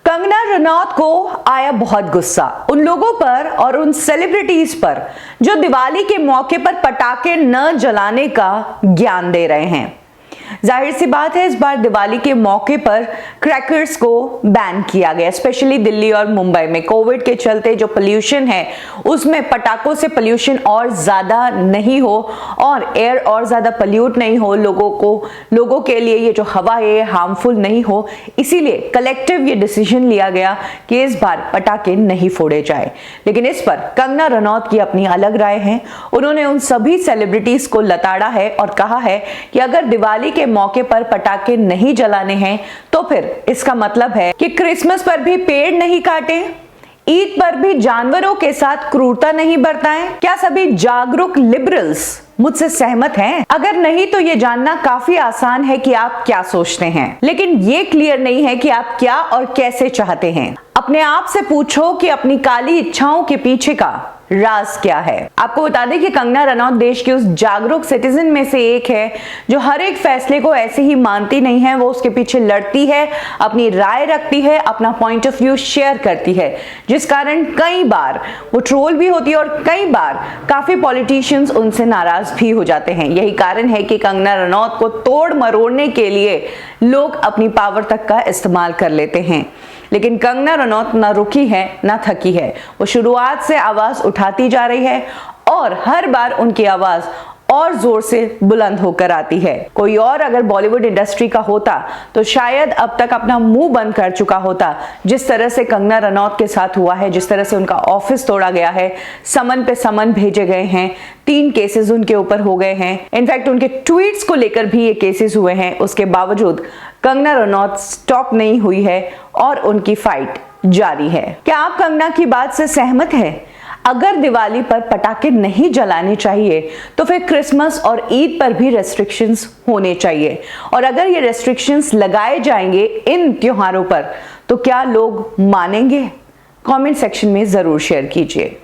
कंगना रनौत को आया बहुत गुस्सा उन लोगों पर और उन सेलिब्रिटीज पर जो दिवाली के मौके पर पटाखे न जलाने का ज्ञान दे रहे हैं। जाहिर सी बात है, इस बार दिवाली के मौके पर क्रैकर्स को बैन किया गया, स्पेशली दिल्ली और मुंबई में। कोविड के चलते जो पोल्यूशन है उसमें पटाखों से पोल्यूशन और ज्यादा नहीं हो और एयर और ज्यादा पोल्यूट नहीं हो, लोगों के लिए ये जो हवा है हार्मफुल नहीं हो, इसीलिए कलेक्टिव ये डिसीजन लिया गया कि इस बार पटाखे नहीं फोड़े जाए। लेकिन इस पर कंगना रनौत की अपनी अलग राय है। उन्होंने उन सभी सेलिब्रिटीज को लताड़ा है और कहा है कि अगर दिवाली के मौके पर पटाखे नहीं जलाने हैं तो फिर इसका मतलब है कि क्रिसमस पर भी पेड़ नहीं काटें, ईद पर भी जानवरों के साथ क्रूरता नहीं बरताएं। क्या सभी जागरूक लिबरल्स मुझसे सहमत हैं? अगर नहीं तो ये जानना काफी आसान है कि आप क्या सोचते हैं, लेकिन ये क्लियर नहीं है कि आप क्या और कैसे चाहते हैं। अपने आप से पूछो कि अपनी काली इच्छाओं के पीछे का राज क्या है। आपको बता दें कि कंगना रनौत देश की उस जागरूक सिटीजन में से एक है जो हर एक फैसले को ऐसे ही मानती नहीं है, वो उसके पीछे लड़ती है, अपनी राय रखती है, अपना पॉइंट ऑफ व्यू शेयर करती है, जिस कारण कई बार वो ट्रोल भी होती है और कई बार काफी पॉलिटिशियंस उनसे नाराज भी हो जाते हैं। यही कारण है कि कंगना रनौत को तोड़ मरोड़ने के लिए लोग अपनी पावर तक का इस्तेमाल कर लेते हैं। लेकिन कंगना रनौत ना रुकी है ना थकी है, वो शुरुआत से आवाज उठाती जा रही है और हर बार उनकी आवाज और जोर से बुलंद होकर आती है। कोई और अगर बॉलीवुड इंडस्ट्री का होता तो शायद अब तक अपना मुंह बंद कर चुका होता। जिस तरह से कंगना रनौत के साथ हुआ है, जिस तरह से उनका ऑफिस तोड़ा गया है, समन पे समन भेजे गए हैं, 3 केसेस उनके ऊपर हो गए हैं, इनफैक्ट उनके ट्वीट्स को लेकर भी ये केसेस हुए हैं, उसके बावजूद कंगना रनौत स्टॉप नहीं हुई है और उनकी फाइट जारी है। क्या आप कंगना की बात से सहमत हैं? अगर दिवाली पर पटाखे नहीं जलाने चाहिए तो फिर क्रिसमस और ईद पर भी रेस्ट्रिक्शंस होने चाहिए, और अगर ये रेस्ट्रिक्शंस लगाए जाएंगे इन त्योहारों पर तो क्या लोग मानेंगे? कमेंट सेक्शन में जरूर शेयर कीजिए।